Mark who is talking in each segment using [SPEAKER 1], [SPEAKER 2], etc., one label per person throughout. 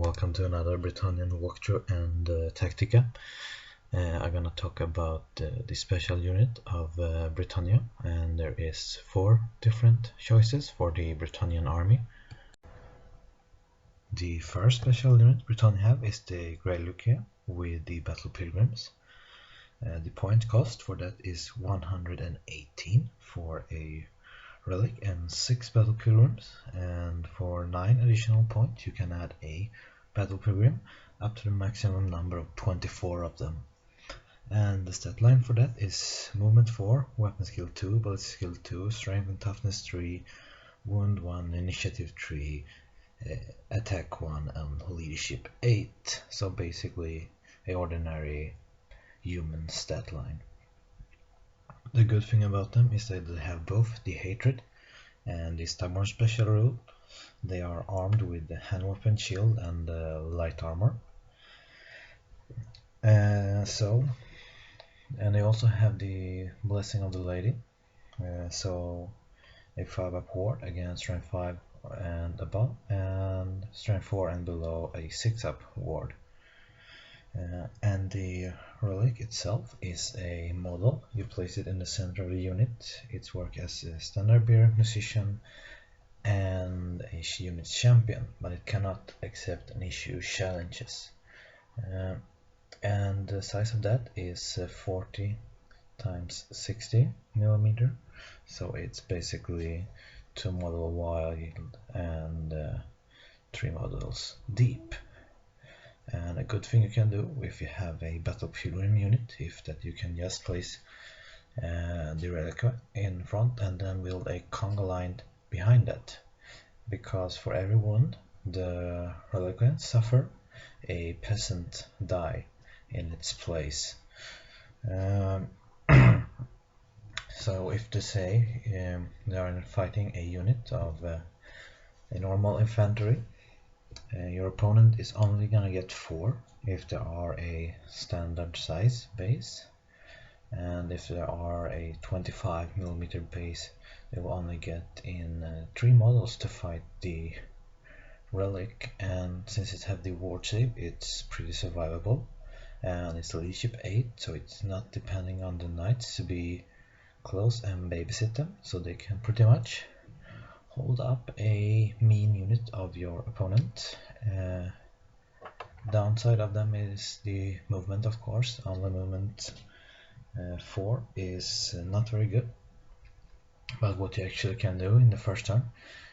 [SPEAKER 1] welcome to another Bretonnian walkthrough and Tactica. I'm gonna talk about the special unit of Bretonnia, and there is 4 different choices for the Bretonnian army. The first special unit Bretonnia have is the Grey Lucia with the Battle Pilgrims. The point cost for that is 118 for a relic and 6 battle pilgrims, and for 9 additional points you can add a battle pilgrim up to the maximum number of 24 of them. And the stat line for that is movement 4, weapon skill 2, bullet skill 2, strength and toughness 3, wound 1, initiative 3, attack 1, and leadership 8. So basically a ordinary human stat line. The good thing about them is that they have both the hatred and the stubborn special rule. They are armed with the hand weapon, shield, and light armor. And they also have the blessing of the lady. So a 5-up ward against strength 5 and above, and strength 4 and below a 6-up ward. And the relic itself is a model. You place it in the center of the unit. Its work as a standard bearer, musician, and a unit champion, but it cannot accept and issue challenges. And the size of that is 40 times 60 millimeter, so it's basically 2 model wide and 3 models deep. And a good thing you can do if you have a battle pilgrim unit is that you can just place the relic in front and then build a conga line behind that, because for every wound the reliquant suffer, a peasant die in its place. So if they say they are fighting a unit of a normal infantry, your opponent is only gonna get 4 if there are a standard size base, and if there are a 25 millimeter base they will only get in 3 models to fight the relic. And since it have the ward save, it's pretty survivable, and it's leadership 8, so it's not depending on the knights to be close and babysit them, so they can pretty much hold up a mean unit of your opponent. Downside of them is the movement, of course. Only movement 4 is not very good, but what you actually can do in the first turn,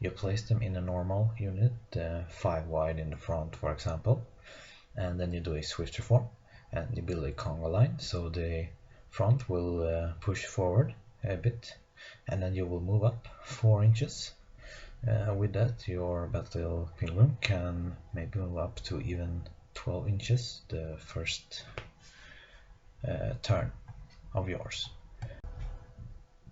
[SPEAKER 1] you place them in a normal unit, 5 wide in the front for example, and then you do a swift reform and you build a conga line, so the front will push forward a bit, and then you will move up 4 inches. With that, your battle pilgrim can maybe move up to even 12 inches the first turn of yours.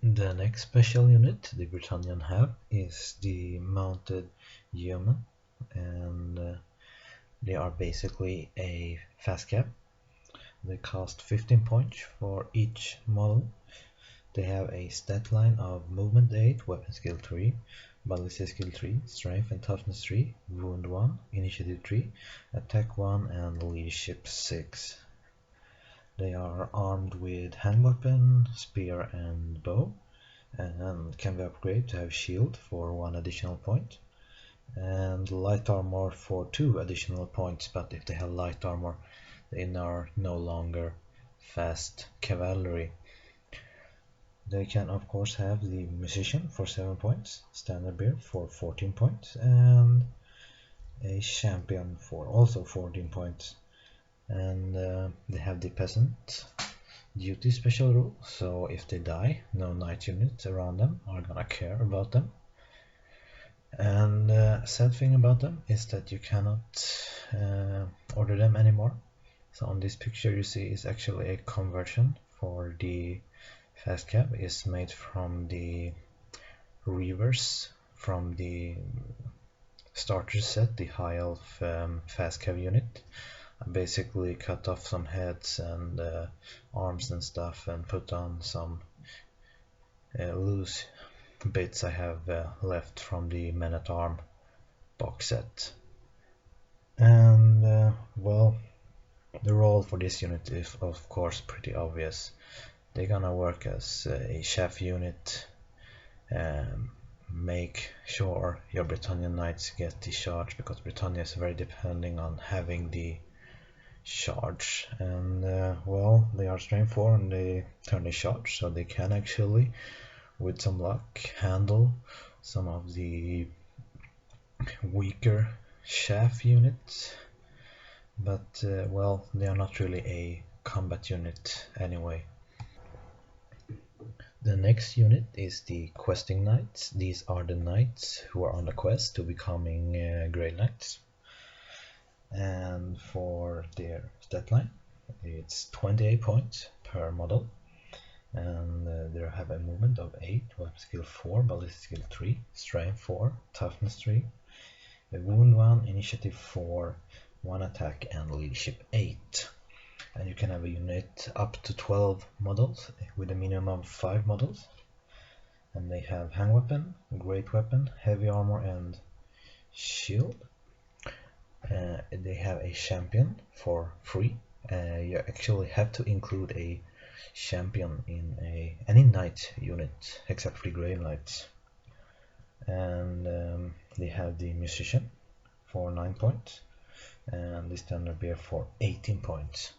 [SPEAKER 1] The next special unit the Bretonnian have is the mounted yeoman, and they are basically a fast cap. They cost 15 points for each model. They have a stat line of movement 8, weapon skill 3, ballistic skill 3, strength and toughness 3, wound 1, initiative 3, attack 1, and leadership 6. They are armed with hand weapon, spear, and bow, and can be upgraded to have shield for 1 additional point, and light armor for 2 additional points. But if they have light armor, they are no longer fast cavalry. They can of course have the musician for 7 points, standard bear for 14 points, and a champion for also 14 points. And they have the peasant duty special rule, so if they die, no knight units around them are gonna care about them. And sad thing about them is that you cannot order them anymore. So on this picture you see is actually a conversion for the fast cap. Is made from the reverse from the starter set, the high elf fast cap unit. I basically cut off some heads and arms and stuff and put on some loose bits I have left from the men at arm box set. And well, the role for this unit is of course pretty obvious. They're gonna work as a chef unit, make sure your Bretonnian knights get the charge, because Bretonnia is very depending on having the charge. And well, they are strength 4 and they turn the charge, so they can actually, with some luck, handle some of the weaker chaff units. But well, they are not really a combat unit anyway. The next unit is the questing knights. These are the knights who are on the quest to becoming Grey Knights. And for their stat line, it's 28 points per model. And they have a movement of 8, weapon skill 4, ballistic skill 3, strength 4, toughness 3, a wound 1, initiative 4, 1 attack, and leadership 8. And you can have a unit up to 12 models with a minimum of 5 models. And they have hand weapon, great weapon, heavy armor, and shield. They have a champion for free. You actually have to include a champion in any knight unit except for the Grey Knights. And they have the musician for 9 points, and the standard bear for 18 points.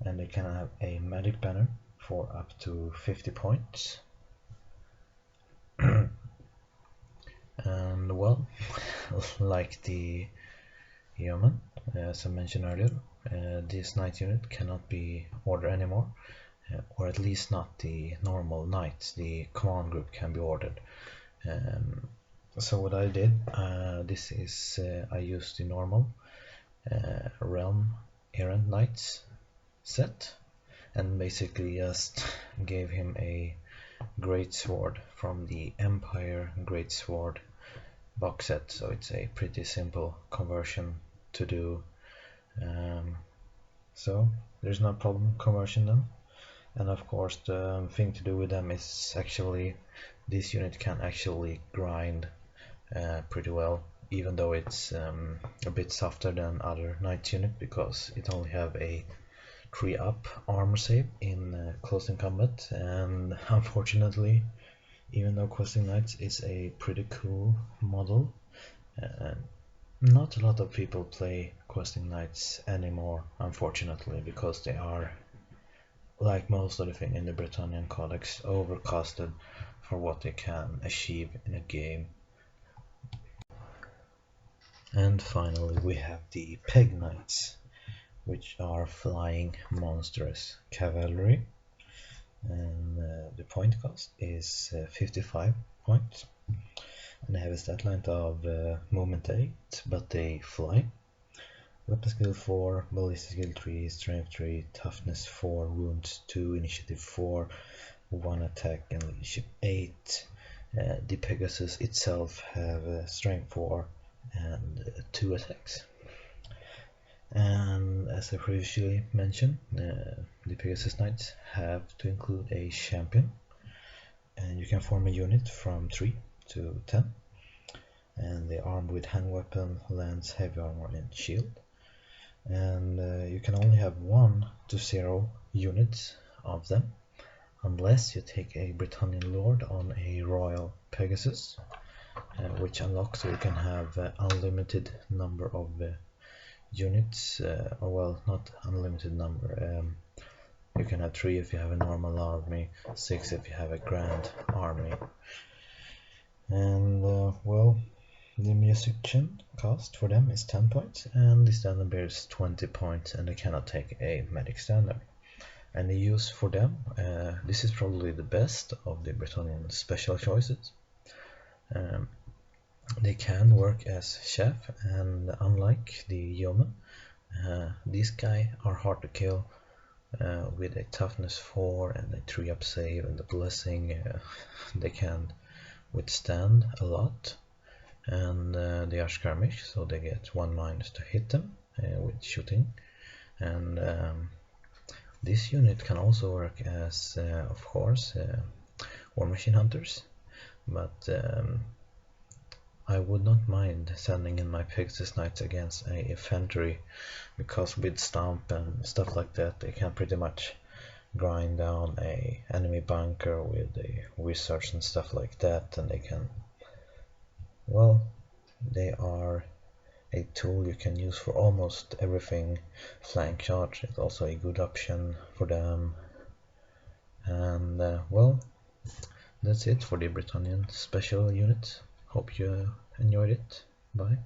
[SPEAKER 1] And they can have a magic banner for up to 50 points. And well, like the yeoman, as I mentioned earlier, this knight unit cannot be ordered anymore, or at least not the normal knights. The command group can be ordered. So what I did, this is I used the normal realm errant knights set, and basically just gave him a great sword from the Empire Great Sword box set. So it's a pretty simple conversion to do. So there's no problem conversion them. And of course the thing to do with them is actually this unit can actually grind pretty well, even though it's a bit softer than other knight unit, because it only have a 3 up armor save in close in combat. And unfortunately, even though questing knights is a pretty cool model, not a lot of people play questing knights anymore, unfortunately, because they are, like most of the thing in the Bretonnian Codex, overcosted for what they can achieve in a game. And finally we have the Peg Knights, which are flying monstrous cavalry, and the point cost is 55 points, and they have a stat line of movement 8, but they fly, weapon skill 4, ballistic skill 3, strength 3, toughness 4, wounds 2, initiative 4, 1 attack, and leadership 8. The Pegasus itself have strength 4 and 2 attacks. And as I previously mentioned, the Pegasus Knights have to include a champion, and you can form a unit from 3 to 10, and they are armed with hand weapon, lance, heavy armor, and shield. And you can only have 1 to 0 units of them, unless you take a Bretonnian Lord on a Royal Pegasus, which unlocks so you can have unlimited number of units, or well, not unlimited number. You can have 3 if you have a normal army, 6 if you have a grand army. And well, the musician cost for them is 10 points, and the standard bear is 20 points, and they cannot take a medic standard. And the use for them, this is probably the best of the Bretonnian special choices. They can work as chef, and unlike the yeoman, these guys are hard to kill with a toughness 4 and a 3 up save and the blessing. They can withstand a lot, and they are skirmish, so they get 1 minus to hit them with shooting. And this unit can also work as of course war machine hunters, but I would not mind sending in my Pegasus Knights against a infantry, because with Stomp and stuff like that they can pretty much grind down a enemy bunker with the wizards and stuff like that, and they can, well, they are a tool you can use for almost everything. Flank charge is also a good option for them. And well, that's it for the Bretonnian special unit. Hope you enjoyed it. Bye.